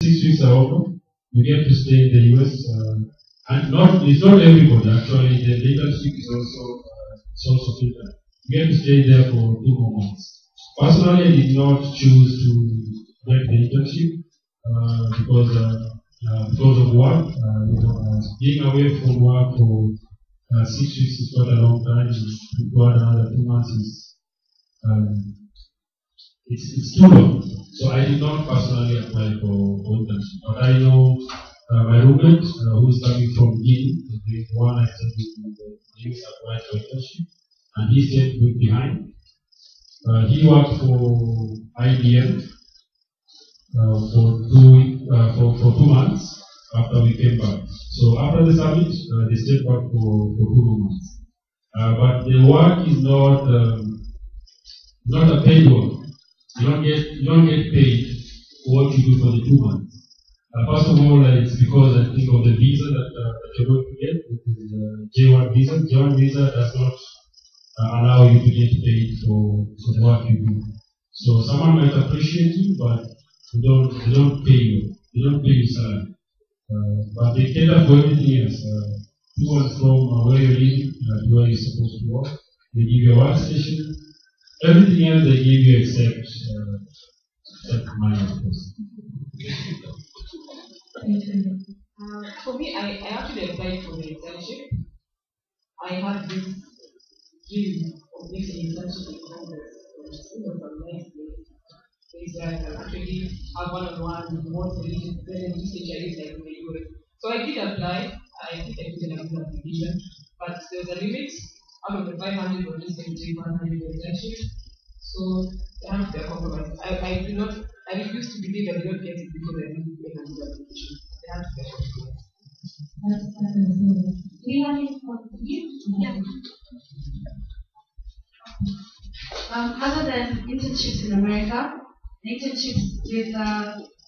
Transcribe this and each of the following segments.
6 weeks are over, you get to stay in the US. And it's not everybody actually. The internship is also filtered. You get to stay there for 2 more months. Personally, I did not choose to get the internship because of work. Being away from work for 6 weeks is quite a long time. To go another 2 months is it's too long. So I did not personally apply for internship, but I know my roommate who is coming from Guinea, the one I said he applied for internship, and he stayed put behind. He worked for IBM for 2 months after we came back. So after the summit, they stayed back for 2 more months. But the work is not a paid work. You don't get paid for what you do for the 2 months. First of all, it's because I think of the visa that you're going to get. It is J1 visa. J1 visa does not allow you to get paid for the work you do. So someone might appreciate you, but they don't pay you. They don't pay you salary. But they cater for everything else. To and from where you're living to where you're supposed to work. They give you a workstation. Everything else they give you except money, of course. For me, I actually applied for the internship. I had this dream of getting an internship in Congress. It was a nice place. It's where I can actually have one-on-one with more specialists like in the US. So I did apply. I think I did an application, but there's a limit. Out of the 500, or just 100 internship. So I have to compromise. I refuse to believe I did not get it because I didn't make a good application. I have to compromise. Do you have any questions? Yeah. Other than internships in America, internships with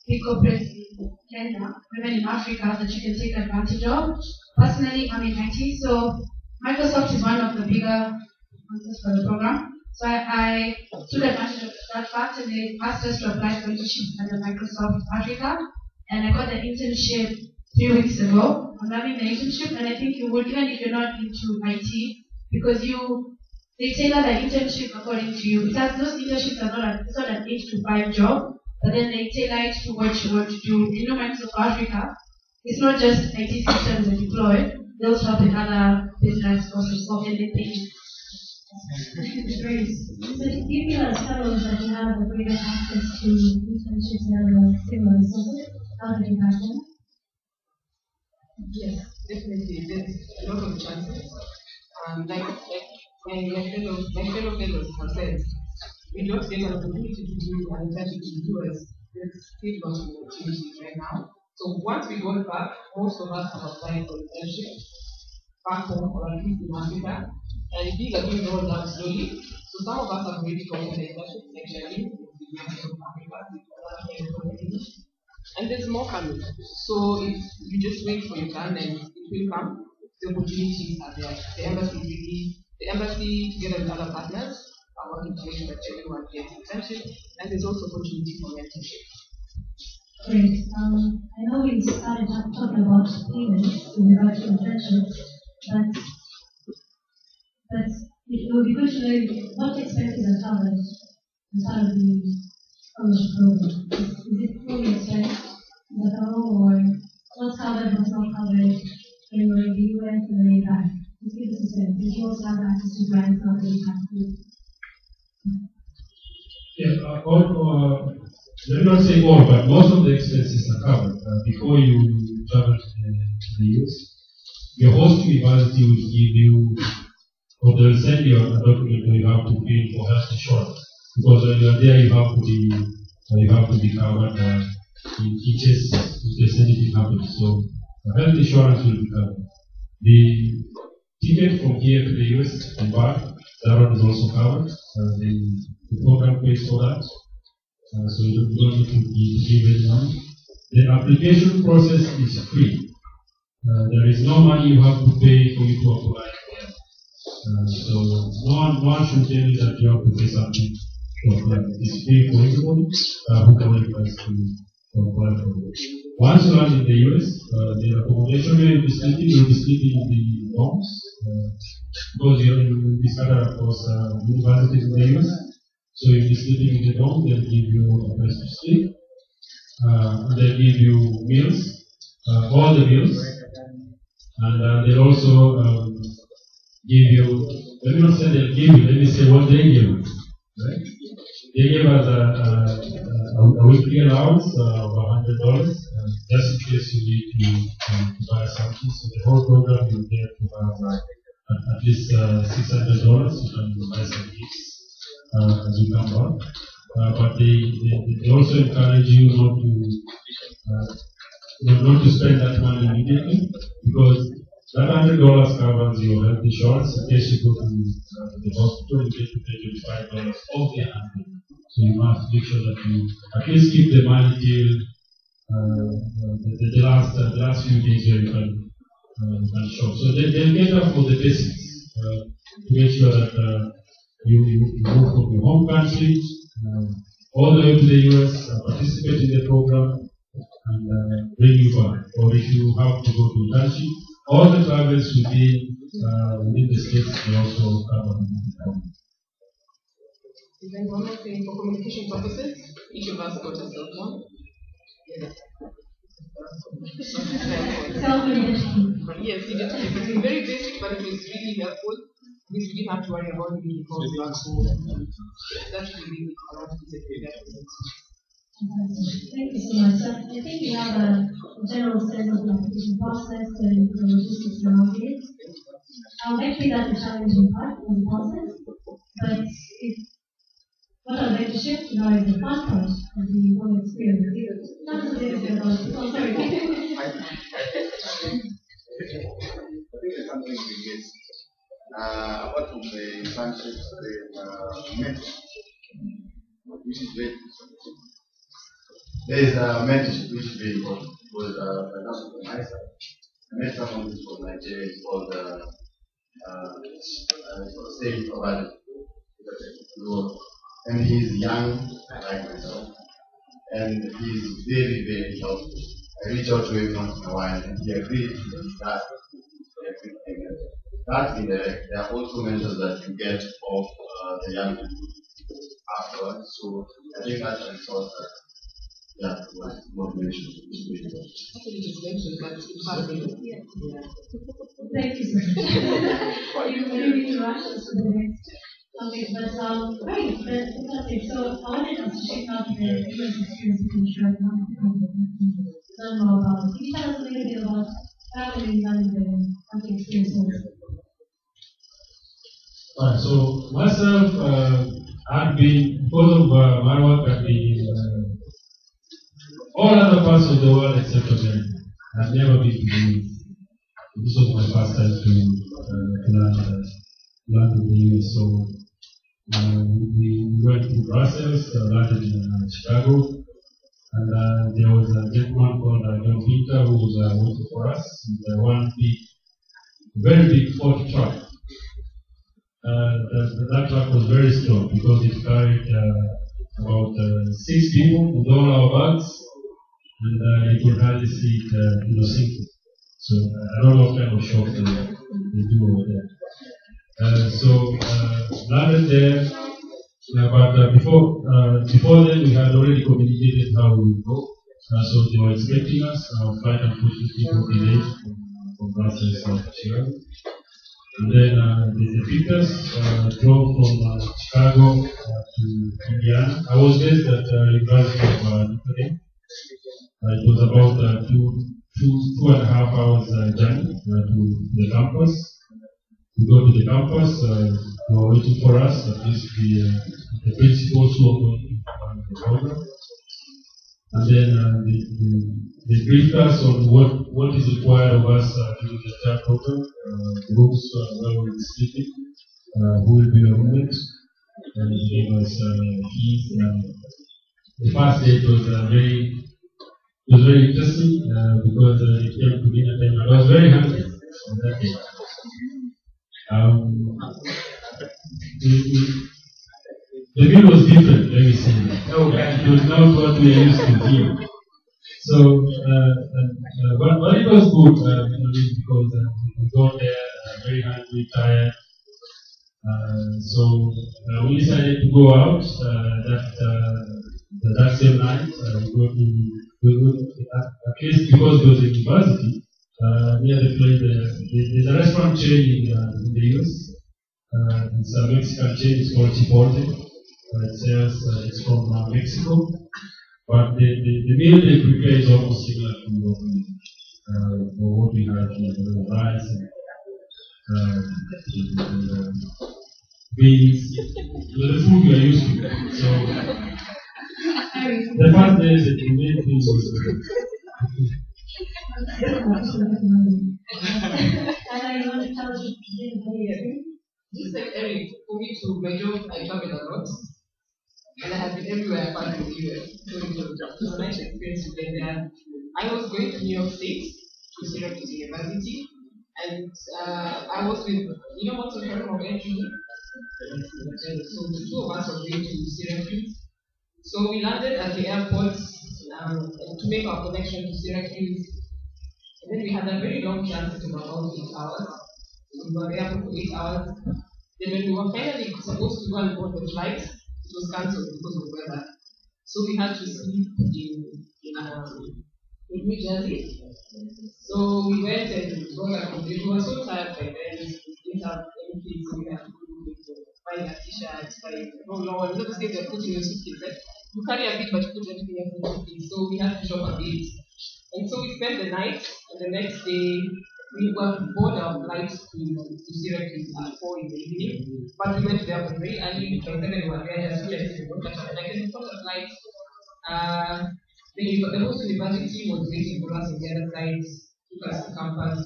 big corporates in Kenya, even in Africa, that you can take advantage of. Personally, I'm in IT, so Microsoft is one of the bigger sponsors for the program. So I took advantage of that fact, and they asked us to apply for internships under Microsoft Africa, and I got the internship 3 weeks ago. I'm loving the internship, and I think you would, even if you're not into IT, because they tailor the internship according to you. Because those internships are it's not an 8 to 5 job, but then they tailor it to what you want to do. You know, Microsoft Africa, it's not just IT systems that deploy. They also have another business process of anything. Great. So given as fellows that you have a greater access to internships and similar resources, how did you happen? Yes, definitely. There's a lot of chances. Like my fellow fellows have said, we don't get an opportunity to do an internship in the US. There's still lots of opportunities right now. So once we go back, most of us have applied for internships back home or at least in Africa. And these are being rolled out slowly. So some of us have already gotten the internship actually in the United of Africa, and there's more coming. So if you just wait for your turn and it will come, the opportunities are there. The embassy together with other partners are working to make sure that everyone gets internship, and there's also opportunity for mentorship. Great. I know we started talking about payments in regard to internships, but it would be good to know what expenses are covered as part of the scholarship program. Is it fully expensed, or what's covered, what's not covered when you're in the US and then you're back? Just give us a sense. Did you also have access to grants or any kind of? Yeah, let me not say all, but most of the expenses are covered. Before you travel to the US, your host university will give you, or they'll send you a document where you have to pay for health insurance. Because when you're there, you have to be covered in case anything happens. So health insurance will be covered. The ticket from here to the US and back, that one is also covered. The program pays for that. So you don't need to give it money. The application process is free. There is no money you have to pay for you to apply. So no one should tell you that you have to pay something to apply. It's free for everybody who qualifies to Once you land in the US, the accommodation will be sleeping in the dorms, because you'll be scattered across universities in the US. So you'll be sleeping in the dorm, they'll give you a place to sleep, and they'll give you meals, all the meals, and they'll also give you, let me not say they'll give you, let me say what they give us, right? They gave us a weekly allowance of $100, just in case you need to buy something. So the whole program you get to have at least $600. You can buy some gifts as you come back. But they also encourage you not to spend that money immediately, because that $100 covers your health insurance. In case you go to the hospital, you get to pay $25 off the $100. So you must make sure that you at least keep the money till the last few days where you can shop. So they'll get up for the basics to make sure that you move from your home country all the way to the US, participate in the program, and bring you back. Or if you have to go to Italy, all the travels within the states they also cover. And then one more thing, for communication purposes, each of us got a cell phone. Yes. Yes, it's very basic, but it was really helpful. Because we didn't have to worry about being called back home. That's really allowed to take care of it. Thank you so much. I think we have a general sense of the application process and the logistics around it. Actually, that's a challenging part of the process, but what I'd like to shift now is the fun part of the whole experience. Not necessarily about, oh, sorry. I think it's something we get. Apart from the internships mentorship, which is very there is a mentorship which is very important. Because for example, from my side, I met someone who's from Nigeria. It's called State Provider, and he's young like myself, and he's very, very helpful. I reach out to him once in a while, and he agreed to discuss everything. That's indirect. There are also mentors that you get of the young people afterwards. So I think that's a resource that was not mentioned. Actually, it's mentioned, but it's part of it. Yeah. Thank you so much. You really rush us to the next topic, but great, but fantastic. So I wanted us to check out the US experience in Israel. Learn more about it. Can you tell us a little bit about traveling and the experience? So myself, I've been, because of my work, I've been in all other parts of the world except America. I've never been to the US. This was my first time to land in the US. So we went to Brussels, landed in Chicago, and there was a gentleman called John Peter who was waiting for us with one very big Ford truck. That truck was very strong because it carried about 6 people with all our bags, and it could hardly sit single. So I don't know what kind of shop they do over there. Landed there, but before then we had already communicated how we would go. So they were expecting us. Our flight unfortunately got delayed from Brussels to Chicago. And then the pickers drove from Chicago to Indiana. I was based at University of Notre Dame. It was about 2.5 hours journey to the campus. We go to the campus, they were waiting for us, at least the principals who were going to run the program. And then they briefed us on what is required of us during the entire program, the rooms where we will be sleeping, who will be our roommates, and they gave us keys. The first day was very interesting because it came to dinner time. I was very hungry on that day. The meal was different, let me say. It was not what we are used to here. So, but it was good, because we got there very hungry, tired. So we decided to go out that same night. We go at least because it was a university. Near the place, there's a restaurant chain in the US. It's a Mexican chain. It's called Chipotle. It says it's from Mexico. But the meal they prepare is almost similar to what we had, rice and beans, the food we are used to. So the first day that we made things was just like Eric, for me to my job, I travel a lot. And I have been everywhere apart from the US. So it was a nice experience to get there. I was going to New York State to Syracuse University, and I was with, what's the term of entry? So the two of us were going to Syracuse. So we landed at the airport to make our connection to Syracuse. And then we had a very long transit of about 8 hours. So we were there for 8 hours. Then when we were finally supposed to go and board the flight, it was cancelled because of weather. So we had to sleep in New Jersey. So we went and got accommodation. We were so tired by then, we didn't have anything, so we had to go buy a t-shirt, long. Not to say they're putting your suitcase. You carry a bit, but you put everything else in the suitcase. So we had to shop a bit. And so we spent the night, and the next day we were board our flight to Syracuse at 4 in the evening. But we went there very early, by 7 we were there, just realized we were catch up. Like in front of the flight, the host university was waiting for us on the other side, took us to campus.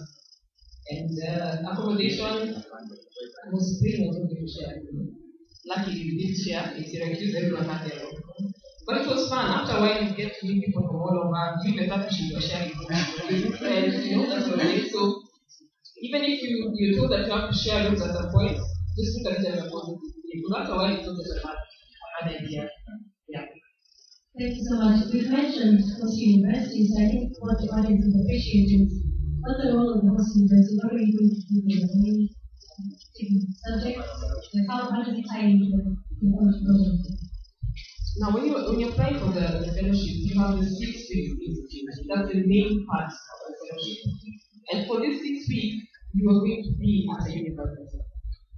And accommodation was pretty much okay to share. Luckily, we did share in Syracuse, everyone had their own. But it was fun. After a while, you get to meet people from all over. You even start to share with friends, that sort of thing. So, even if you're told that you have to share notes at some point, just look at it as a positive thing. Because after a while, it's not such a bad idea. Yeah. Thank you so much. We've mentioned host universities. I think what the audience will appreciate is what's the role of the host university? What are you going to do with the main subjects? Like how does it tie into the host program? Now, when you apply for the fellowship, you have the 6 weeks institute. That's the main part of the fellowship. And for this 6 weeks, you are going to be at a university.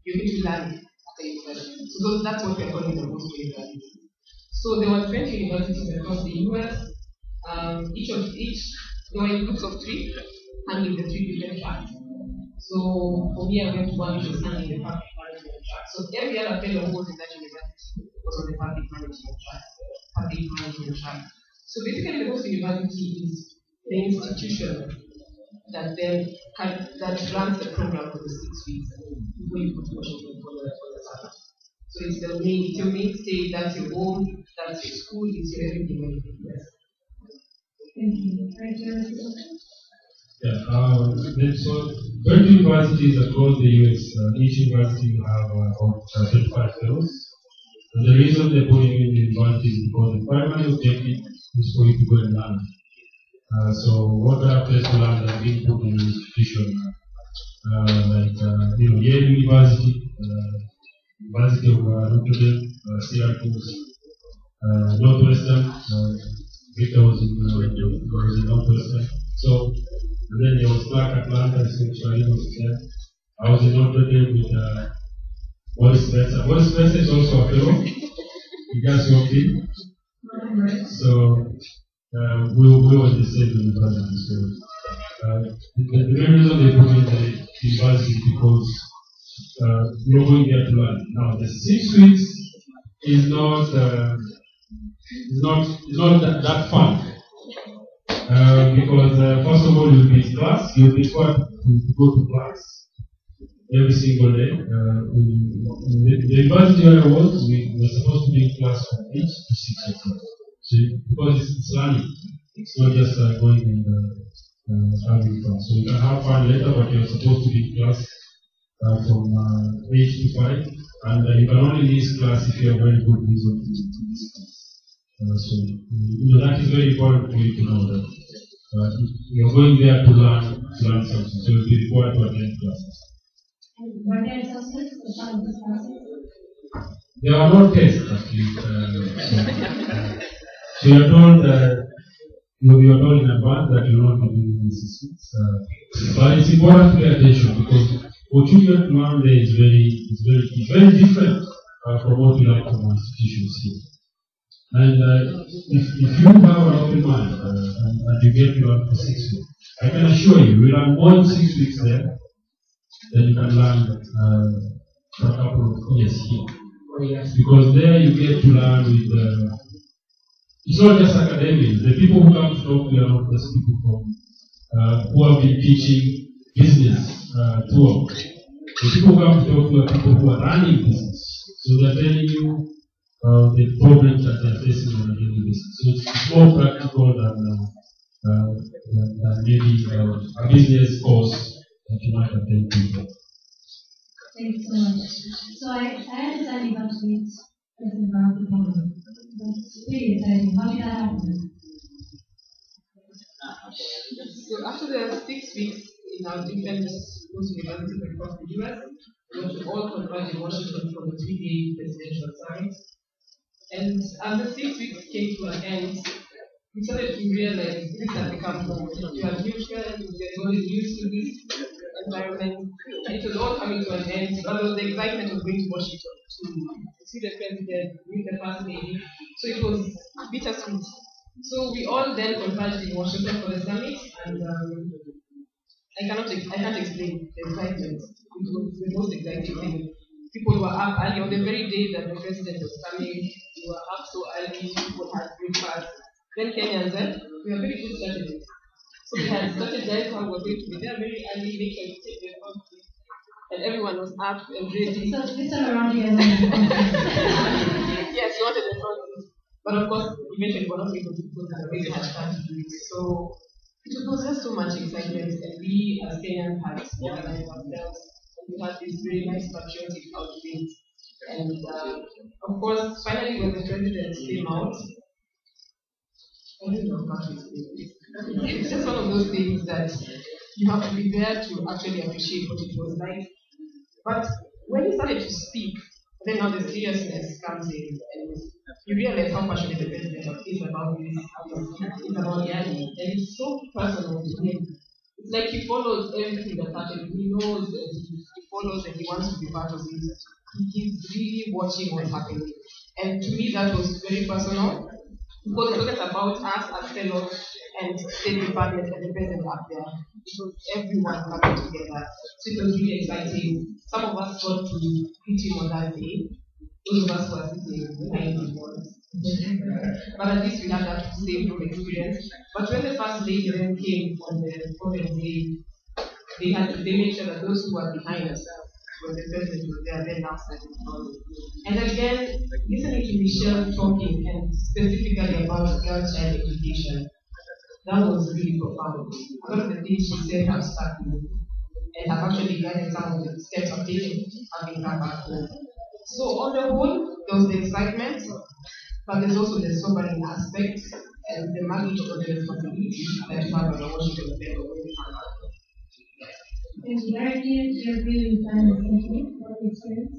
You're going to learn at a university. So that's what we're calling the host university. So there were 20 universities across the US. There were groups of 3, handling the 3 different tracks. So for me, I went to one which was handling the public management track. So every other fellow who was in that university was on the public management track. So basically, the host university is the institution that runs the program for the 6 weeks before you go to Washington for the summer. So it's your mainstay, that's your home, that's your school, it's your everything when you do this. Thank you. Right, yeah, so 20 universities across the US, each university will have about 35 fellows. And the reason they put you in the university is because the primary objective is for you to go and learn. So what better place to learn than being put in an institution like Yale University, University of Notre Dame, Syracuse, Northwestern. Victor was in Northwestern. So, and then there was Clark Atlanta, which was there. I was in Notre Dame with Boris Spencer. Boris Spencer is also a fellow. He just walked in. So, we were the same university. So, the main reason they put in the university is because you're going there to learn. Now, the 6 weeks is not that fun. Because first of all, you'll be in class, you'll be required to go to class every single day. In the university where I was, we were supposed to be in class from 8 to 6 o'clock. So, because it's learning, it's not just going and having fun. So you can have fun later, but you're supposed to be in class from 8 to 5, and you can only miss class if you have very good reason to miss class. That is very important for you to know that you're going there to learn something, so you'll be required to attend classes. And were there assessments as part of this process? There are no tests, actually. So you're told you're told in advance that you're not doing these assessments. But it's important to pay attention because what you get to learn there is very different from what you like from our institutions here. And if you have an open mind and you get to learn for 6 weeks, I can assure you, you learn more in 6 weeks there than you can learn for a couple of years here. Oh, yes. Because there you get to learn with, it's not just academics. The people who come to talk to you are not just people who have been teaching business to work. The people who come to talk to you are people who are running business. So they're telling you the problems that they're facing on a daily basis. So it's more practical than maybe a business course that you might attend to. Thank you so much. So I understand you got to meet President Barack Obama. That's really exciting. How did that happen? So after the 6 weeks in our different universities across the US, we were all converged in Washington for the 3-day presidential summit. And as the 6 weeks came to an end, we started to realize this had become home. We are new friends, we're only used to this environment. And it was all coming to an end. But there was the excitement of going to Washington to see the president, meet the first lady. So it was bittersweet. So we all then converged in Washington for the summit, and I can't explain the excitement. It was the most exciting thing. People were up early on the very day that the president was coming. We were up so early. People had breakfast. Then Kenyans said, we are very good strategists. So we had started there, how we were going to be there very early, make sure we take the country. And everyone was up and ready. So this time around here. Yes, not in the front. But of course, eventually we're not able to put the way they had planned to do it. So it was just so much excitement, and we as Kenyans had organized ourselves. We had this very nice patriotic outfit. And of course, finally when the president came out, I don't know how to explain this. It's just one of those things that you have to be there to actually appreciate what it was like. But when he started to speak, then now the seriousness comes in, and you realize how passionate the president is about this, it's about Yali, and it's so personal to him. It's like he follows everything that happened. He knows and he follows and he wants to be part of it. He's really watching what's happening. And to me that was very personal. Because it wasn't about us as fellows and State Department and the president up there. It was everyone coming together. So it was really exciting. Some of us got to meet him on that day. Those of us who are sitting behind him. But at least we had that same room experience. But when the first lady then came on the following day, they made sure that those who were behind us, when the president was there, then now started following. And again, listening to Michelle talking and specifically about girl child education, that was really profound. A lot of the things she said have stuck with me and have actually guided some of the steps I've taken having come back home. So on the whole, there was the excitement, but there's also the sobering aspect and the magnitude of the responsibility that you have on the Washington level when you come back home. And directly, you're really fun with what the experience?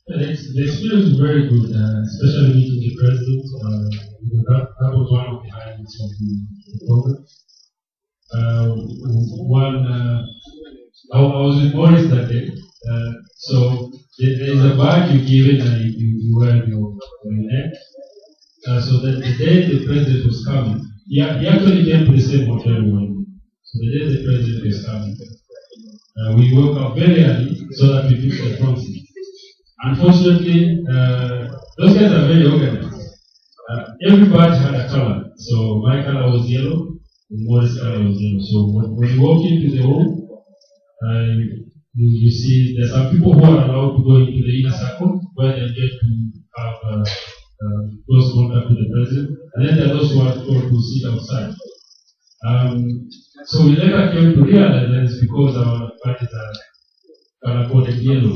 The experience was very good, especially meeting the president. That was one of the highlights of the program. I was with Boris that day, so there is a badge you give it and you wear your neck. So that the day the president was coming, he actually came to the same hotel we were in. So the day the president was coming, we woke up very early so that we took the front seat. Unfortunately, those guys are very organized. Every badge had a color. So my color was yellow, and Morris' color was yellow. So when you walk into the room, you see there's some people who are allowed to go into the inner circle where they get to have close contact with the president, and then there are those who are told to sit outside. So we later came to realize that it's because our badges are color coded yellow.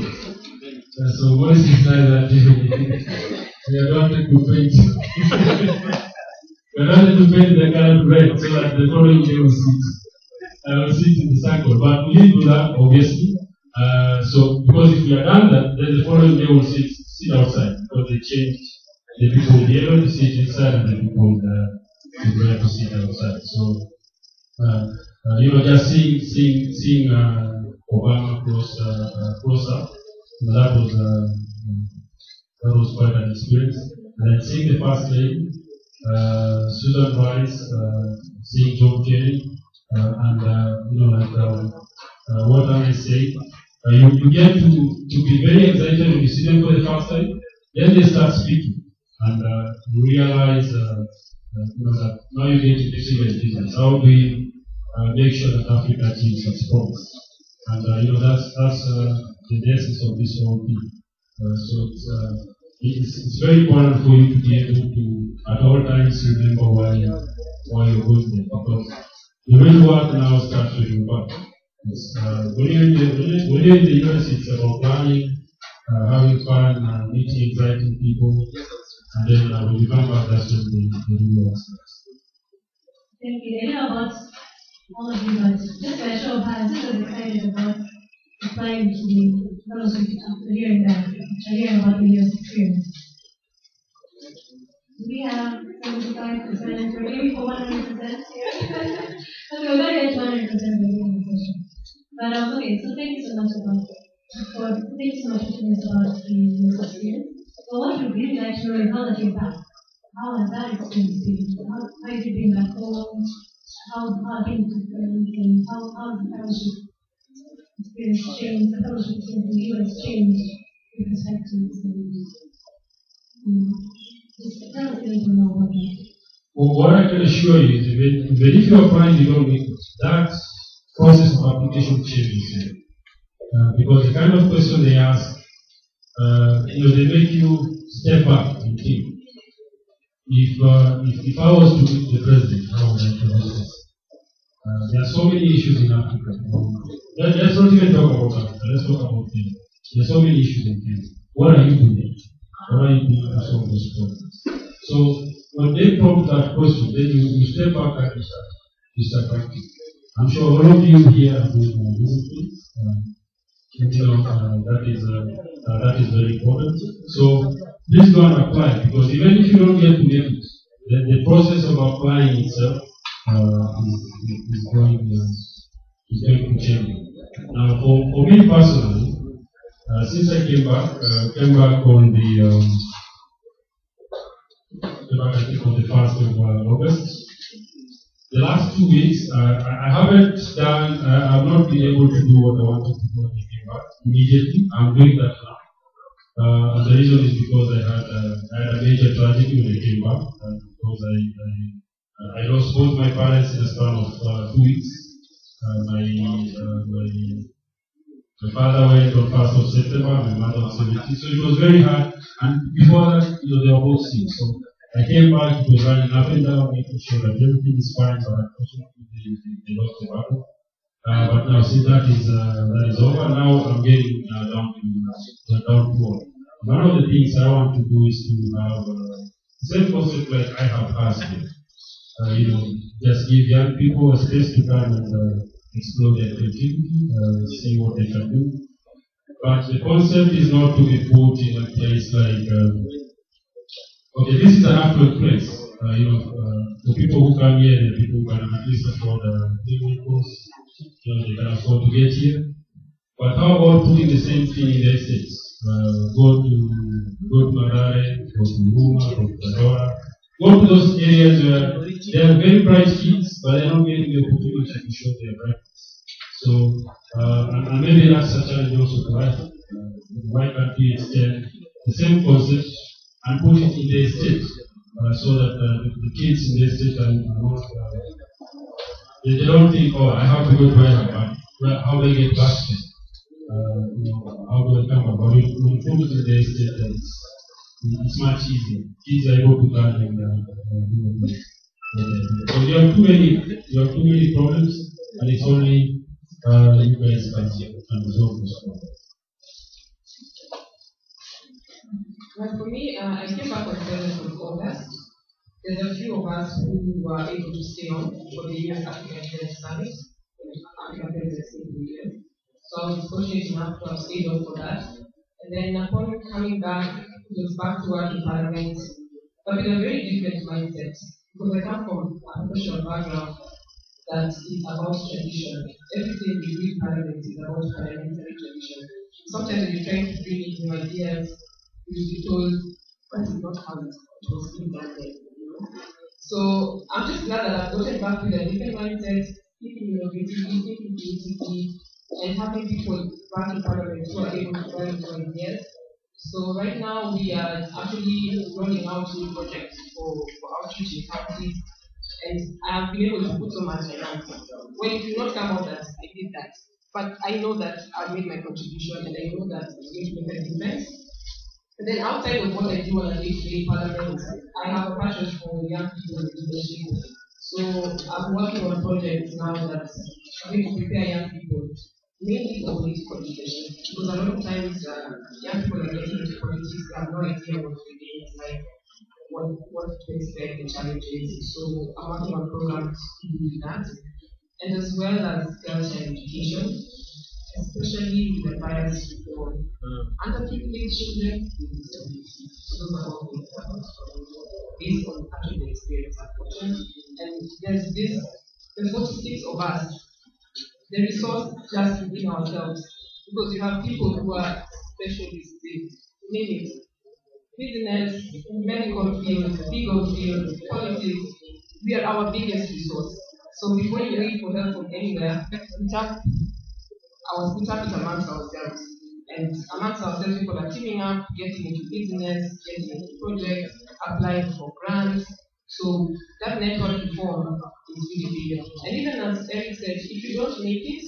So Morris decided that We are wanted to paint. We are wanted to paint the color red so that the following day will sit in the circle. But we didn't do that, obviously. So, because if we had done that, then the following day will sit outside because they changed. The people will be able to sit inside and the people will be able to sit outside. So, just seeing Obama close up, that was quite an experience. And then seeing the first lady, Susan Rice, seeing John Kerry, and what I say, you get to be very excited when you see them for the first time. Then they start speaking, and you realize that now you get to decision business. How do we make sure that Africa achieves its promise? And that's the essence of this whole thing. So it's very important for you to be able to, at all times, remember why you're going there. Because the real work now starts with your work. When you're in the university, it's about planning, how you plan, meeting exciting people, and then when you come back, that's when the real work starts. Thank you. I know about all of you, but just by a show of hands, who was excited about applying to the fellowship after hearing about the year's experience? Do we have 75% or maybe for 100% here? Okay, we're going to get 100% by the end of the session. But okay, so thank you so much for telling us about the year's experience. But what we'd really like to know is how that came back. How has that experience been? How did you bring back home? How things different, and how the fellowship experience changed, the fellowship experience in the US changed your perspectives, and just tell us a little more about that. Well, what I can assure you is that if you apply and you don't make it, that process of application changes. Because the kind of question they ask, they make you step back and think. If I was to meet the president, how would I present this? There are so many issues in Africa. Let's not even talk about Africa. Let's talk about Kenya. There are so many issues in Kenya. What are you doing? What are you doing to solve those problems? So when they prompt that question, then you step back and you start practicing. I'm sure all of you here are doing that is very important. So please go and apply, because even if you don't get to make it, the process of applying itself is going to change. Now, for me personally, since I came back on the I think on the 1st of August. The last 2 weeks, I haven't done. I've not been able to do what I wanted to do when I came back immediately. I'm doing that now. And the reason is because I had a major tragedy when I came back, because I lost both my parents in a span of 2 weeks. My father went on 1st of September, my mother on 17th, so it was very hard. And before that, they were both sick. So I came back, it was running up and down, making sure that everything is fine, but unfortunately they lost the battle. But now, since that is over, now I'm getting down to work. One of the things I want to do is to have the same concept like I have asked here. Just give young people a space to come and explore their creativity, see what they can do. But the concept is not to be put in a place like, okay, this is an affluent place. For people who come here, the people who can at least afford vehicles, they can afford to get here. But how about putting the same thing in the estates? Go to Marare, go to Huma, go to Tadora. Go to those areas where they are very bright kids, but they're not getting the opportunity to show their brightness. So, and maybe that's a challenge also to us. Why can't we extend the same concept and put it in the estate, so that the kids in the estate are not, they don't think, oh, I have to go to Hyderabad, how do I get back to how do I come back? But when you put it in the estate, it's much easier. Kids are able to learn and do it. So you have too many problems, and it's only you guys can resolve those problems. Well, for me, I came back on 7th of August. There's a few of us who were able to stay on for the US African Heritage Summit, African Heritage in the US. So I was fortunate enough to have stayed on for that. And then upon coming back, it was back to work in Parliament, but with a very different mindset. Because I come from a professional background that is about tradition. Everything we do in Parliament is about parliamentary tradition. Sometimes when you're trying to bring in new ideas, you'll be told, that is not how it was being done then. So I'm just glad that I've gotten back with a different mindset, thinking innovatively, thinking creatively, and having people back in Parliament who are able to try new ideas. So right now we are actually rolling out new projects for outreach in counties, and I have been able to put so much finance. Well, it will not come out that I did that, but I know that I've made my contribution, and I know that it's going to make a difference. And then outside of what I do on a day-to-day Parliament, I have a passion for young people in leadership. So I'm working on projects now that are going to prepare young people, mainly for political leadership. Because a lot of times young people are getting into politics, they have no idea what to do, like what to expect, the challenges. So I'm working on programs to do that. And as well as girls and education, especially with the bias for underprivileged children with disabilities. So those are all things based on actually the experience I've gotten. And there's the 46 of us, the resource just within ourselves, because you have people who are specialists in name it, business, medical field, legal field, politics. We are our biggest resource. So before you need for help from anywhere, we tap it amongst ourselves. And amongst ourselves, people are teaming up, getting into business, getting into projects, applying for grants. So that network reform is really big. And even as Eric said, if you don't make it,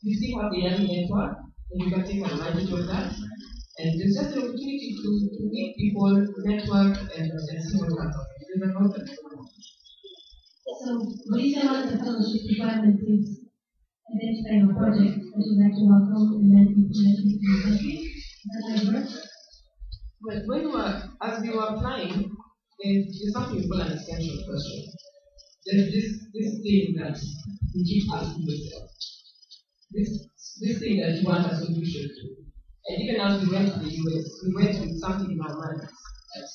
you still have the young network, and you can take advantage of that. And there's just an opportunity to meet people, network, and see what happens. So, what do you say about the fellowship requirement is identifying a project that you'd like to welcome and then implement it in the country? Is that how it works? Well, as we were applying, there's something we call an essential question. There's this thing that you keep asking yourself. This thing that you want a solution to. And even as we went to the US, we went with something in our mind that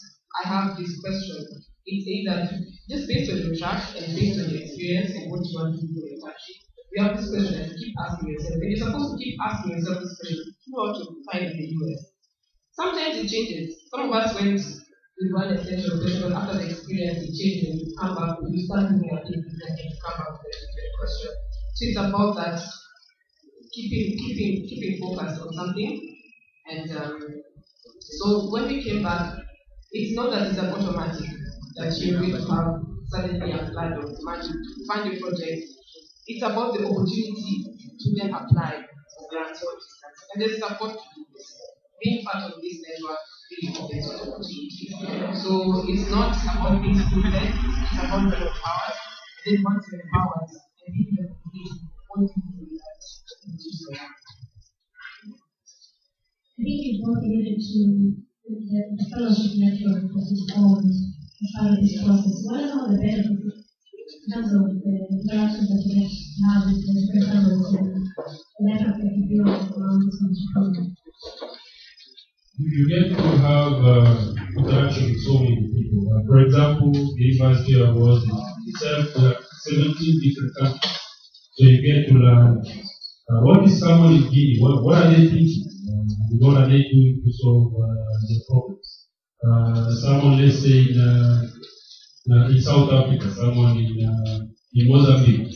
I have this question. It's either just based on your track and based on your experience and what you want to do in your country. You have this question that you keep asking yourself. And you're supposed to keep asking yourself this question throughout your time in the US. Sometimes it changes. Some of us went with one essential question, but after the experience it changes and you come back, you start looking at it and you come back with a different question. So it's about that keeping focus on something. And so when we came back, it's not that it's an automatic that you're going to have suddenly a flood of money to fund your project. It's about the opportunity to then apply for grants or distance. And there's support to do this. Being part of this network really opens an opportunity. So it's not about being excluded, it's about the empowered. And then once you're empowered, and then you're what to do with that. I think you've both alluded to the fellowship network that is formed as part of this process. What are some of the benefits in terms of the interactions that you have with the different fellows and the network that you build around this program? You get to have interaction with so many people. For example, the University Awards itself, 17 different countries. So you get to learn what is someone in Guinea, what are they thinking? What are they doing to solve their problems? Someone, let's say, in South Africa, someone in Mozambique.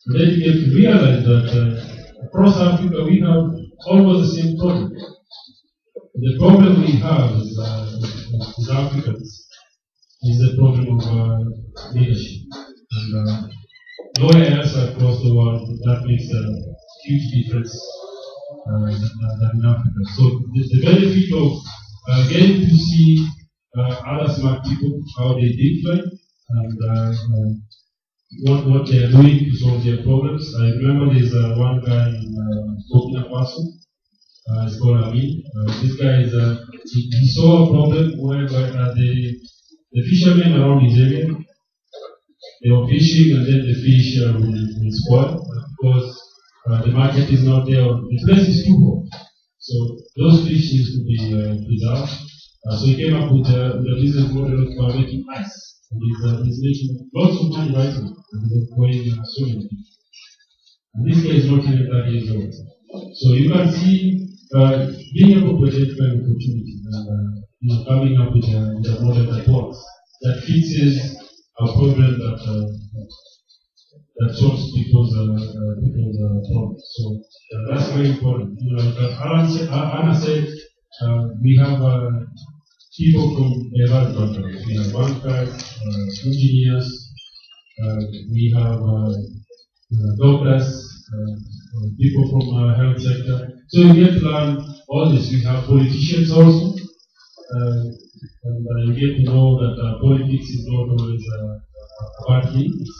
And then you get to realize that across Africa we have almost the same problem. The problem we have as Africans is the problem of leadership. And nowhere else across the world that makes a huge difference than in Africa. So the benefit of getting to see other smart people, how they think like, and what they are doing to solve their problems. I remember there's one guy in Burkina Faso. It's called Amin. This guy is he saw a problem where the fishermen around his area, they were fishing and then the fish will spoil because the market is not there. The place is too hot. So those fish used to be preserved. So he came up with a business model of making ice. And he's making lots of money right now. And he's employing so many people. And this guy is not even 30 years old. So you can see being able to identify opportunities and coming up with a model that works, that fixes a problem that solves people's problems. So that's very important. Anna said we have people from diverse backgrounds. We have bankers, engineers, we have doctors, people from health sector. So you get to learn all this. We have politicians also, and you get to know that politics is not always a bad thing. It's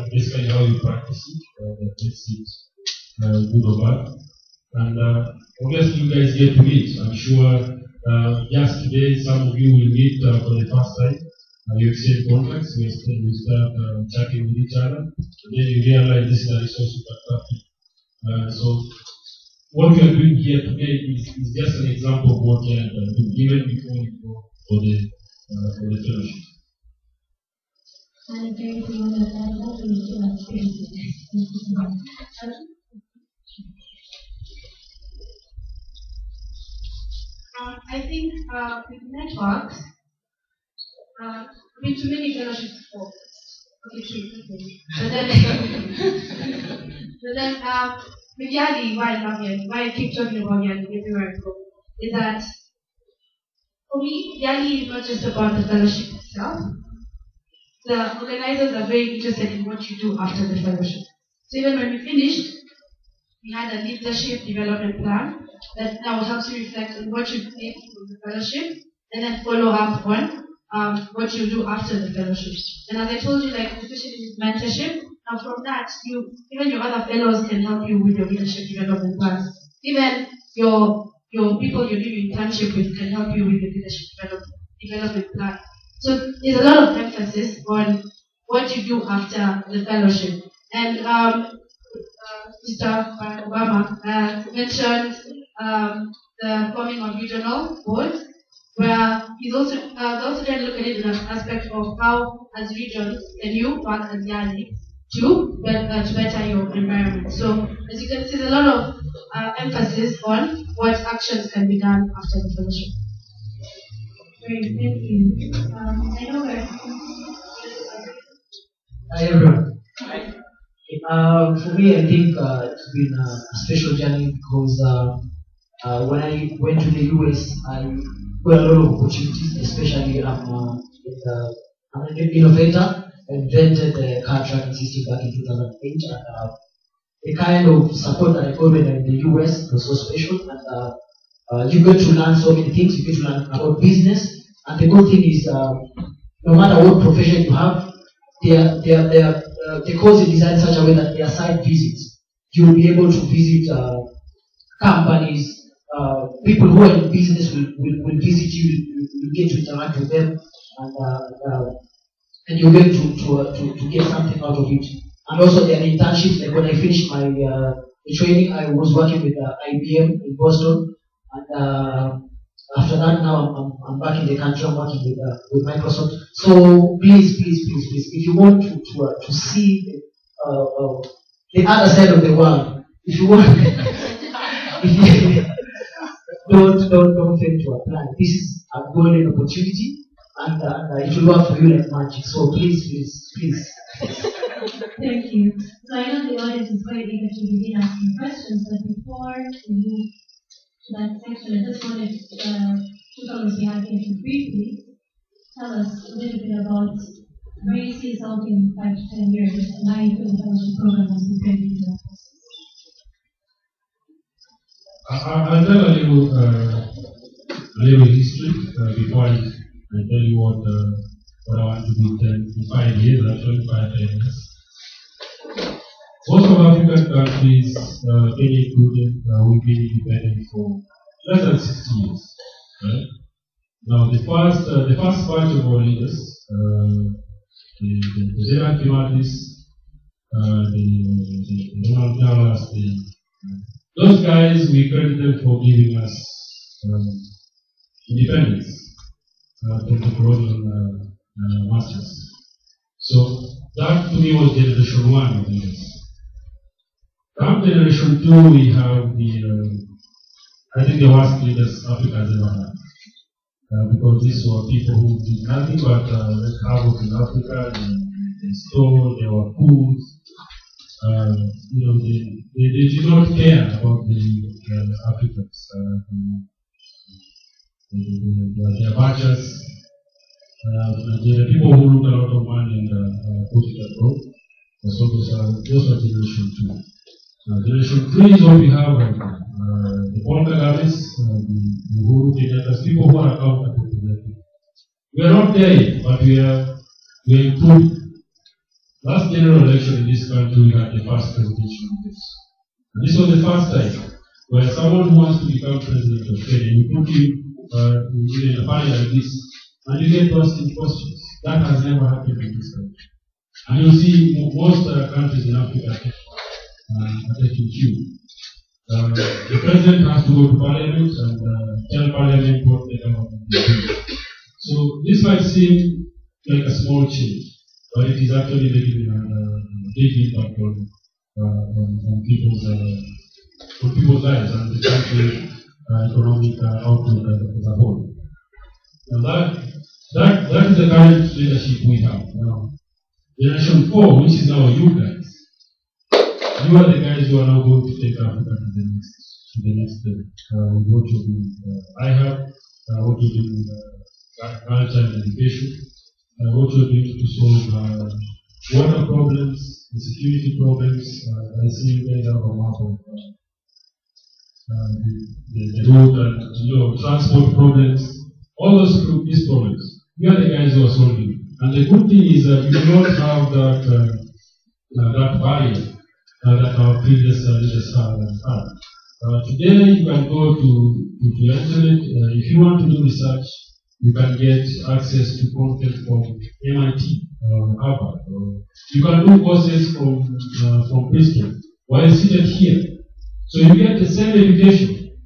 basically how you practice it that makes it good or bad. And obviously you guys get to meet. I'm sure just today some of you will meet for the first time. You exchange contacts, you start chatting with each other, and then you realize this is a resource you can tap in. So what we are doing here today is just an example of what you can do, even before you go for the fellowship. I think with networks, with too many fellowships before. But then with Yali, why I love Yali, why I keep talking about Yali everywhere I go, is that for me, Yali is not just about the fellowship itself. The organizers are very interested in what you do after the fellowship. So even when we finished, we had a leadership development plan that now helps you reflect on what you did from the fellowship and then follow up on what you do after the fellowship. And as I told you, like especially with mentorship, now from that, even your other fellows can help you with your leadership development plan. Even your people you're doing internship with can help you with the leadership development plan. So there's a lot of emphasis on what you do after the fellowship. And Mr. Obama mentioned the forming of regional boards, where he's also trying to look at it in an aspect of how, as regions, can you work as Yali to better your environment. So as you can see, there's a lot of emphasis on what actions can be done after the fellowship. Great, thank you. I know that. Hi everyone. For me, I think it's been a special journey because when I went to the US, I got a lot of opportunities, especially I'm an innovator. I invented the car tracking system back in 2008, and the kind of support that I got when I'm in the US was so special. And you get to learn so many things. You get to learn about business, and the good thing is, no matter what profession you have, the course is designed in such a way that they are site visits. You will be able to visit companies, people who are in business will visit you. You get to interact with them, and you get to get something out of it. And also there are internships. Like when I finished my training, I was working with IBM in Boston, and after that now I'm back in the country. I'm working with Microsoft. So please, if you want to see the other side of the world, if you want, don't fail to apply. This is a golden opportunity, and it will work for you like magic. So please. Thank you. So I know the audience is quite eager to begin asking questions, but before we move to that section, I just wanted to tell us behind here to briefly tell us a little bit about where you see yourself in 5 to 10 years and how you feel the fellowship program has prepared you for that process. I'll tell a little history before I tell you what I want to do in 5 years, actually 5 years. Most of African countries, Kenya included, we've been independent for less than 60 years. Right? Now, the first batch of our leaders, the Zeran Kimatis, the Ronald Nalas, those guys we credit them for giving us independence from the colonial masters. So that to me was generation 1 of leaders. From generation 2 we have I think the worst leaders Africa has ever had. Because these were people who did nothing but wreak havoc in Africa. They stole, they were fools. They did not care about the Africans. They are butchers. They are people who look a lot of money and put it abroad. So those are generation 2. Generation 3 is what we have right now. The Paul Kagames, the Uhuru Kenyatta's, people who are accountable to their people. We are not there yet, but we are improving. Last general election in this country, we had the first presidential debates. And this was the first time where someone who wants to become president of Kenya, you put him in a panel like this, and you get to ask him questions. That has never happened in this country. And you see most countries in Africa are taking cue. The president has to go to parliament and tell parliament what they want to do. So this might seem like a small change, but it is actually making a big impact on people's lives and the country's economic outlook as a whole. Now that is the current leadership we have now. Generation 4, which is now you guys. You are the guys who are now going to take Africa to the next step. What you do, I have what you do in culture and education. What you're doing to solve water problems, security problems. I see you guys have a map of the road and transport problems. All these problems. We are the guys who are solving it. And the good thing is that you do not have that barrier that our previous leaders had. Today you can go to the internet. If you want to do research, you can get access to content from MIT or Harvard. You can do courses from Princeton while seated here. So you get the same education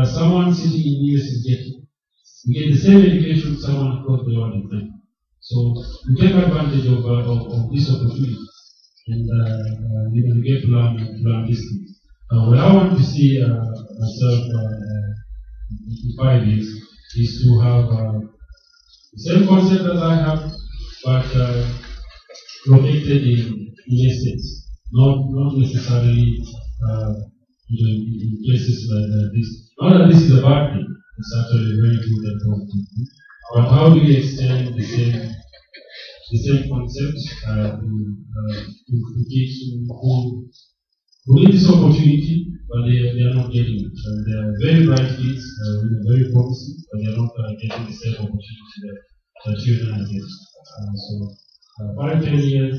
someone sitting in the US is getting. You get the same education someone across the world is getting. So you take advantage of this opportunity. And you get to learn these things. What I want to see myself in 5 years is to have the same concept as I have, but located in estates, not necessarily in places like this. Not that this is a bad thing; it's actually very good and positive. But how do we extend the same concept to kids who need this opportunity, but they are not getting it. And they are very bright kids, very promising, but they are not getting the same opportunity that children are getting. So 5-10 years,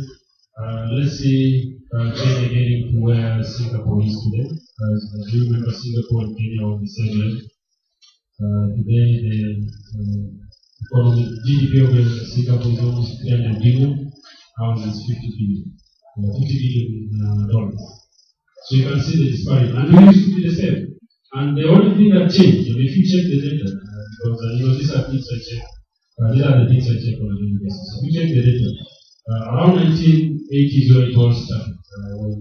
let's see Kenya getting to where Singapore is today. As you remember, Singapore and Kenya are on the same level. Today, the economic GDP of Singapore is almost 300 billion, ours is 50 billion. $50 billion. So you can see the disparity. And we used to be the same. And the only thing that changed, if you check the data, because these are things I check, these are the things I check on a daily basis. If you check the data, around 1980s where it all started, when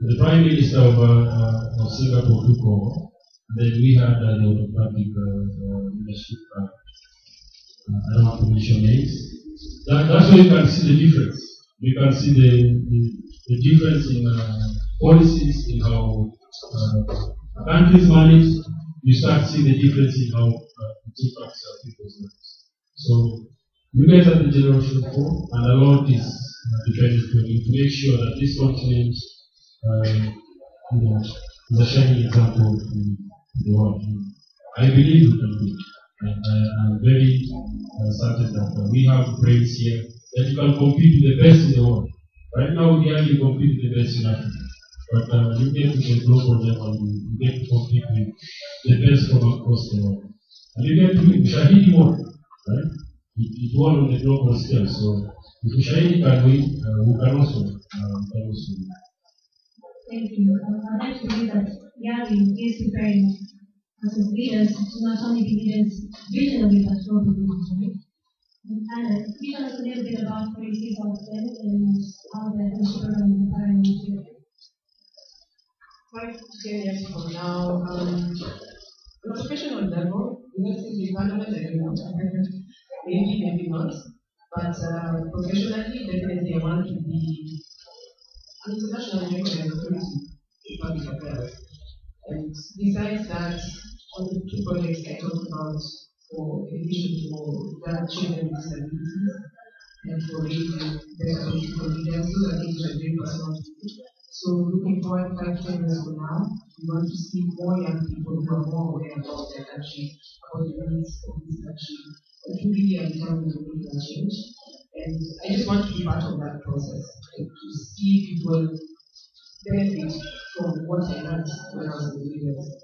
the Prime Minister of Singapore took over, then we had the autocratic leadership. I don't want to mention names. That's where you can see the difference. You can see the difference in policies, in how countries manage. You start seeing the difference in how it impacts people's lives. So you guys are the generation 4, and a lot is dependent on you to make sure that this continent is a shining example to the world. I believe we can do it. I'm very certain that we have brains here that you can compete with the best in the world. Right now, we only compete with the best in Africa. But you get to the global level, you get to compete with the best from across the world. And you get to Ushahidi more, right? It won on the global scale. So if Ushahidi can win, we can also win. Thank you. I'd like to believe that Yali is preparing us as leaders to not only be leaders regionally but globally, right? And can you tell us a little bit about where you see ourselves and how the leadership program is preparing you to 5 to 10 years from now, on a professional level, let's say the parliament, I don't know, maybe not, but professionally, definitely I want to be an international American authority in public affairs. And besides that, on the 2 projects I talked about for education for the children with disabilities and for raising better political leaders, those are things that are very personal to me. So looking forward 5-10 years from now, we want to see more young people who are more aware about their country, about the needs of this country, and who really are determined to make that change. And I just want to be part of that process, like, to see people benefit from what I learned when I was in the leaders.